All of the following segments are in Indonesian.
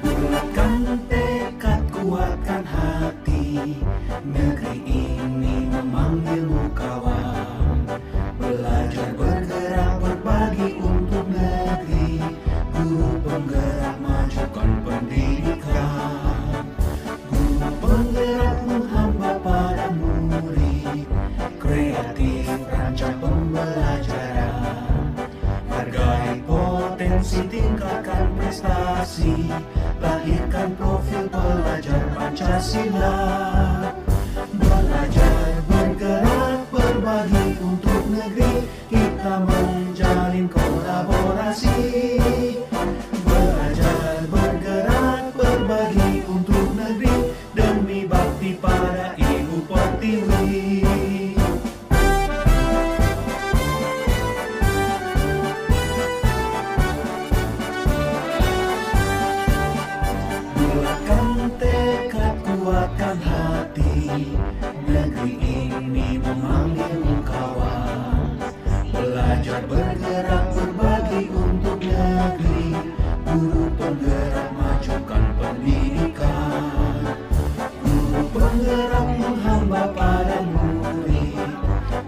Bulatkan tekad, kuatkan hati, negeri ini memanggilmu kawan. Belajar, bergerak, berbagi untuk negeri, guru penggerak majukan pendidikan. Guru penggerak menghamba pada murid, kreatif rancang pembelajaran. Hargai potensi, tingkatkan prestasi, lahirkan profil pelajar Pancasila. Belajar, bergerak, berbagi untuk negeri, kita menjalin kolaborasi. Belajar, bergerak, berbagi untuk negeri, demi bakti pada Ibu Pertiwi. Bulatkan tekad, kuatkan hati, negeri ini memanggilmu kawan. Belajar, bergerak, berbagi untuk negeri, guru penggerak majukan pendidikan. Guru penggerak menghamba pada murid,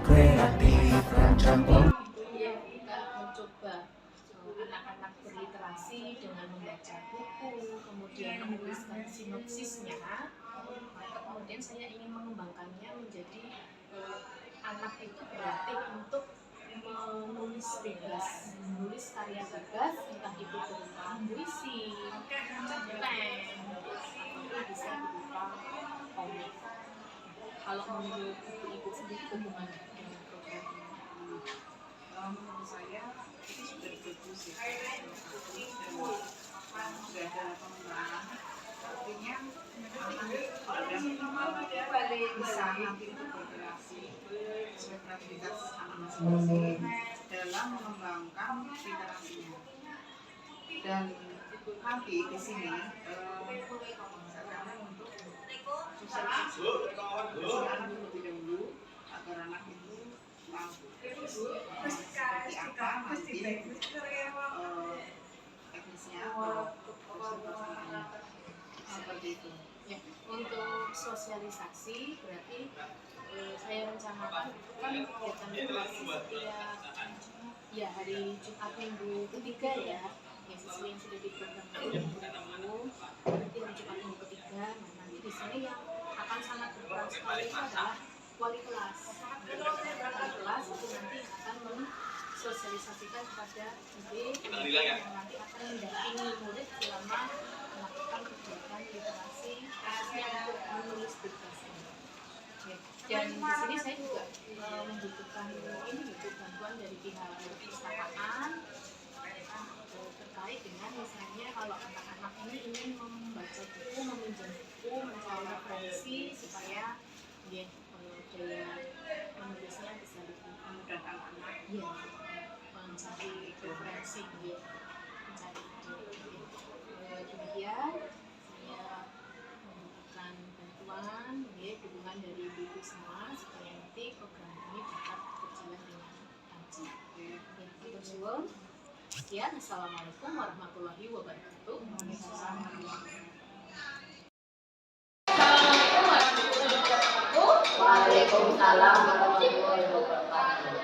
kreatif rancang Kita mencoba anak-anak berliterasi dengan membaca buku, kemudian menuliskan sinopsisnya. Kemudian saya ingin mengembangkannya menjadi anak itu berlatih untuk menulis bebas, menulis karya bebas, entah itu berupa puisi, cerpen, atau bisa berupa komik. Kalau menurut ibu sendiri bagaimana dengan program ini? Menurut saya itu sudah bagus ya, dan sudah ada pengembangan. Artinya anak bisa nanti itu berkreasi sesuai kreativitas anak masing-masing dalam mengembangkan literasinya. Dan nanti di sini saya akan untuk sosialisasi anak lebih dahulu agar anak itu seperti apa nanti teknisnya atau seperti itu. Ya, untuk sosialisasi berarti saya rencanakan kan kegiatan literasi setiap ya hari Jumat minggu ketiga ya sesuai yang sudah diprogramkan minggu lalu, berarti hari Jumat minggu ketiga. Nah, nanti di sini yang akan sangat berperan sekali itu adalah wali kelas. Wali kelas itu nanti akan mensosialisasikan kepada yang nanti akan mendampingi murid selama melakukan kegiatan literasi khususnya untuk menulis bebas ini. Dan di sini saya juga membutuhkan bantuan dari pihak perpustakaan terkait dengan misalnya kalau anak-anak ini ingin membaca buku, meminjam buku, mencari referensi supaya daya menulisnya bisa lebih memudahkan anak ya mencari referensi ya mencari demikian saya membutuhkan bantuan ya dukungan dari ibu semua supaya nanti program ini dapat berjalan dengan lancar. Terima sekian, assalamualaikum warahmatullahi wabarakatuh. Waalaikumsalam warahmatullahi wabarakatuh.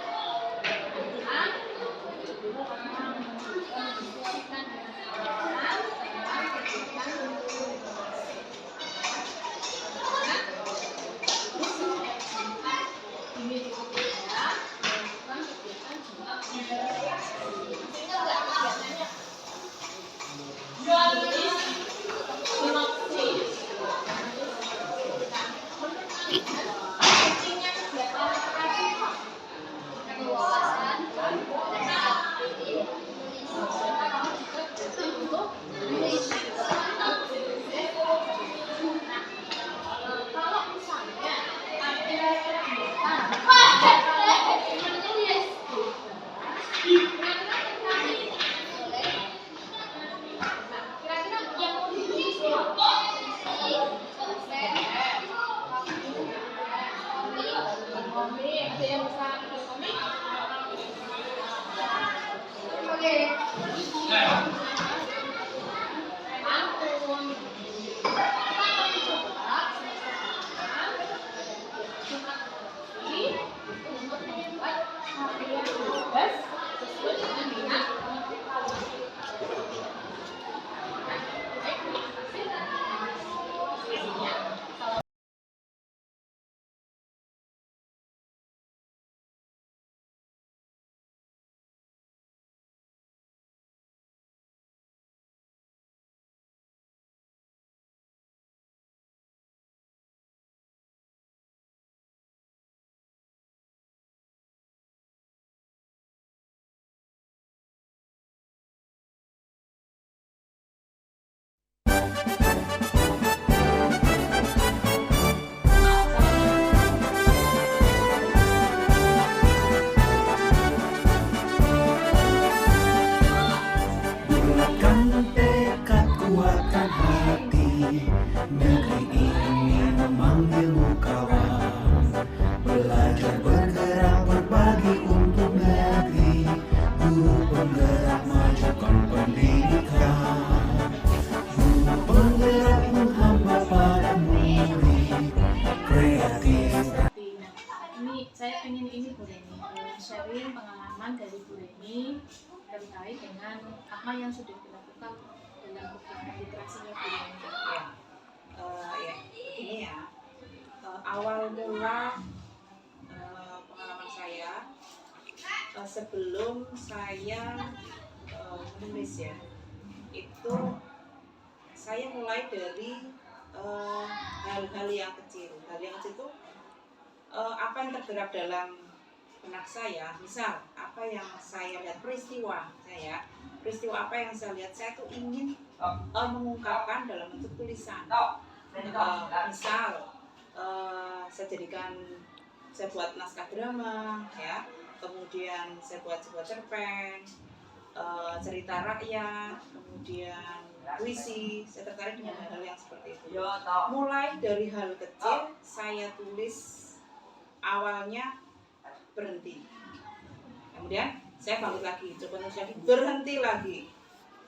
Negeri ini memanggilmu kawan, belajar bergerak berbagi untuk negeri, guru penggerak majukan pendidikan, guru penggerak menghamba pada murid, kreatif. Ini saya pengen ini Bu Reni, sharing pengalaman dari Bu Reni terkait dengan apa yang sudah dilakukan dalam kegiatan literasinya Bu Reni. Ya, begini ya. Awal mula pengalaman saya sebelum saya menulis ya, itu saya mulai dari hal-hal yang kecil. Hal yang kecil itu apa yang tergerak dalam benak saya. Misal apa yang saya lihat, peristiwa apa yang saya lihat, saya tuh ingin mengungkapkan dalam bentuk tulisan. Misal saya buat naskah drama ya, kemudian saya buat sebuah cerpen, cerita rakyat, kemudian puisi. Saya tertarik dengan hal-hal yang seperti itu. Mulai dari hal kecil saya tulis, awalnya berhenti, kemudian saya bangkit lagi, coba nulis lagi, berhenti lagi,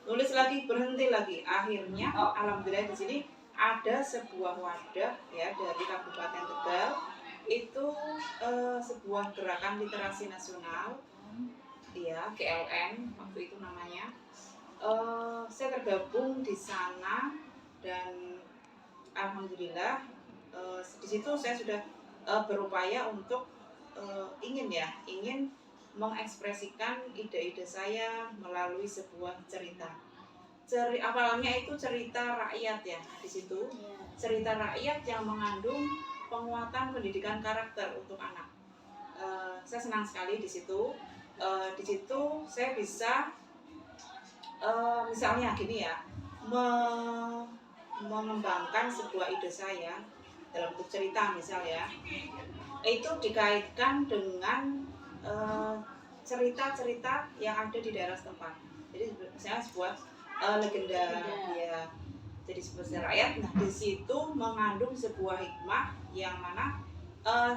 nulis lagi, berhenti lagi. Akhirnya alhamdulillah di sini ada sebuah wadah ya dari Kabupaten Tegal, itu sebuah gerakan literasi nasional ya, GLN waktu itu namanya. Saya tergabung di sana dan alhamdulillah di situ saya sudah berupaya untuk ingin mengekspresikan ide-ide saya melalui sebuah cerita. Awalnya itu cerita rakyat ya, di situ cerita rakyat yang mengandung penguatan pendidikan karakter untuk anak. Saya senang sekali di situ. Di situ saya bisa misalnya gini ya, mengembangkan sebuah ide saya dalam bentuk cerita misal ya, itu dikaitkan dengan cerita-cerita yang ada di daerah setempat. Jadi misalnya sebuah legenda ya, jadi sebuah rakyat. Nah di situ mengandung sebuah hikmah yang mana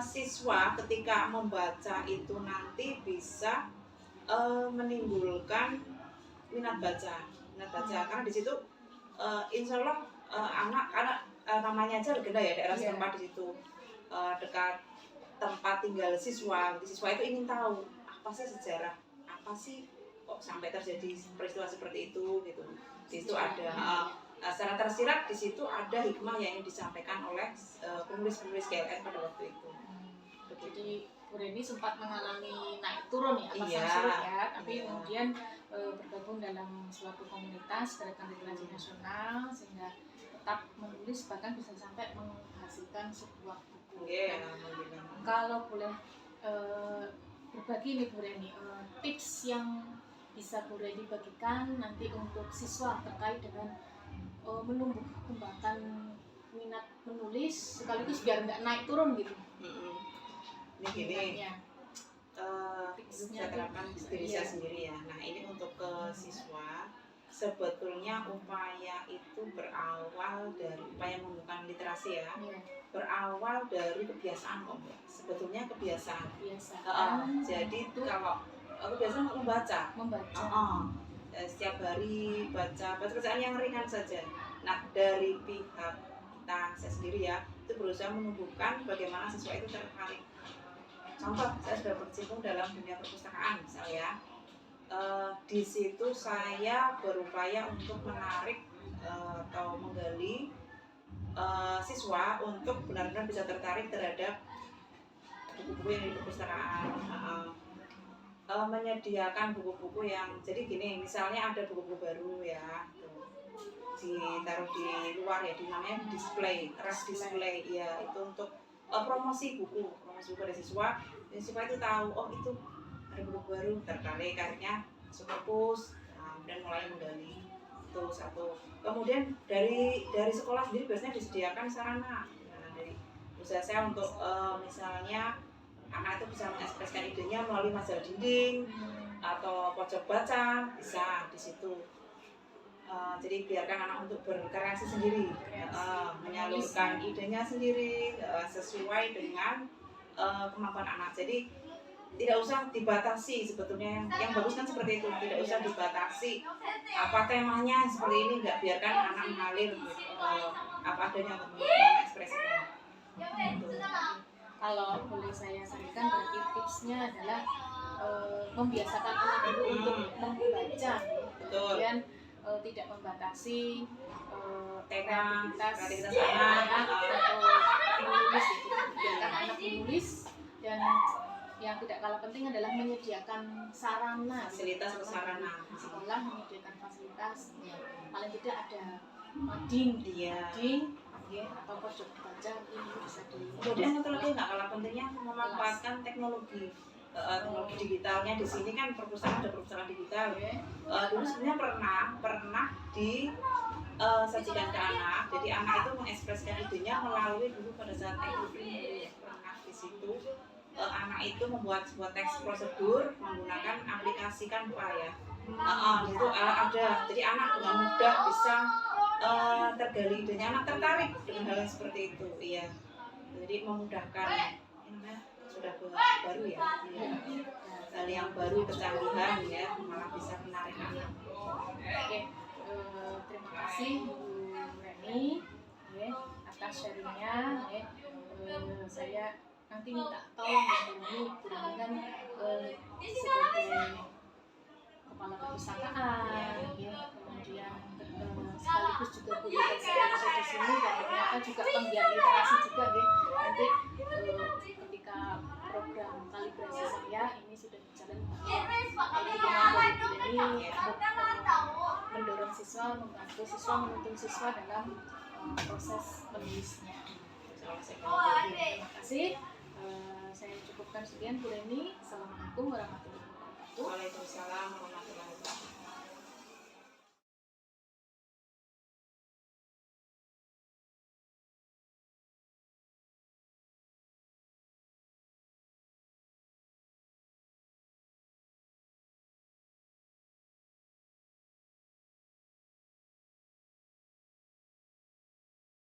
siswa ketika membaca itu nanti bisa menimbulkan minat baca karena di situ insya Allah anak namanya aja legenda ya, daerah setempat di situ dekat tempat tinggal siswa. Siswa itu ingin tahu apa sih sejarah, apa sih kok sampai terjadi peristiwa seperti itu gitu. Di situ ada secara tersirat, di situ ada hikmah yang ingin disampaikan oleh penulis-penulis GLN pada waktu itu. Jadi Bu Reni sempat mengalami naik turun ya, pasang Iya, surut ya, tapi iya. kemudian bergabung dalam suatu komunitas gerakan literasi nasional sehingga tetap menulis, bahkan bisa sampai menghasilkan sebuah buku. Iya, Dan kalau boleh berbagi nih Bu Reni, tips yang bisa Bu Reni bagikan nanti untuk siswa terkait dengan menumbuh kembangkan minat menulis sekaligus biar nggak naik turun gitu. Ini gini, Tipsnya saya terapkan diri saya sendiri ya. Nah ini untuk ke siswa, sebetulnya upaya itu berawal dari upaya membuka literasi ya, berawal dari kebiasaan kok Mbak. Sebetulnya kebiasaan. Jadi kalau kebiasaan membaca. Setiap hari baca bacaan yang ringan saja. Nah dari pihak kita, saya sendiri ya, itu berusaha menumbuhkan bagaimana siswa itu tertarik. Contoh, saya sudah berkecimpung dalam dunia perpustakaan misalnya. Di situ saya berupaya untuk menarik atau menggali siswa untuk benar-benar bisa tertarik terhadap buku-buku yang di perpustakaan. Menyediakan buku-buku yang, jadi gini, misalnya ada buku-buku baru ya, ditaruh di luar ya, namanya display, ras display ya, itu untuk promosi buku dari siswa. Dan siswa itu tahu, oh itu ada buku baru, tertarik, akhirnya masuk perpus, dan mulai menggali. Itu satu. Kemudian dari sekolah sendiri biasanya disediakan sarana. Nah, dari usaha saya untuk misalnya anak itu bisa mengekspresikan idenya melalui majalah dinding atau pojok baca, bisa di situ. Jadi biarkan anak untuk berkreasi sendiri, menyalurkan idenya sendiri sesuai dengan kemampuan anak. Jadi tidak usah dibatasi sebetulnya, yang bagus kan seperti itu, tidak usah dibatasi apa temanya seperti ini, nggak, biarkan anak mengalir apa adanya untuk mengekspresikan. Kalau boleh saya sarankan, berarti tipsnya adalah membiasakan anak dulu untuk membaca, kemudian tidak membatasi Tema, kreativitas anak, atau menulis, biarkan anak menulis, dan yang tidak kalah penting adalah menyediakan sarana, fasilitas atau sarana. sekolah menyediakan fasilitas, paling tidak ada mading, Iya. atau pojok baca, ini bisa di. Kemudian satu lagi nggak kalah pentingnya, memanfaatkan teknologi. Teknologi digitalnya di sini kan perpustakaan, ada perpustakaan digital. Dulu sebenarnya pernah disajikan ke anak, jadi anak itu mengekspresikan idenya melalui dulu pada saat teknologi pernah di situ. Anak itu membuat sebuah teks prosedur menggunakan aplikasi Canva ya. Itu ada, jadi anak dengan mudah bisa tergali idenya, anak tertarik dengan hal yang seperti itu, iya. Jadi memudahkan, sudah baru ya, hal yang baru, kecanggihan ya, malah bisa menarik anak. Oke, terima kasih Bu Reni atas sharingnya. Saya nanti minta tolong Bu Reni kan sebagai kepala perpustakaan, kemudian sekaligus juga Bu Reni di sini, dan ternyata juga penggiat literasi juga nanti ketika program kalibrasi saya ini sudah berjalan, ini mendorong siswa, membantu siswa, menuntun siswa dalam proses menulisnya. Terima kasih. Saya cukupkan sekian Bu Reni. Assalamualaikum warahmatullahi wabarakatuh.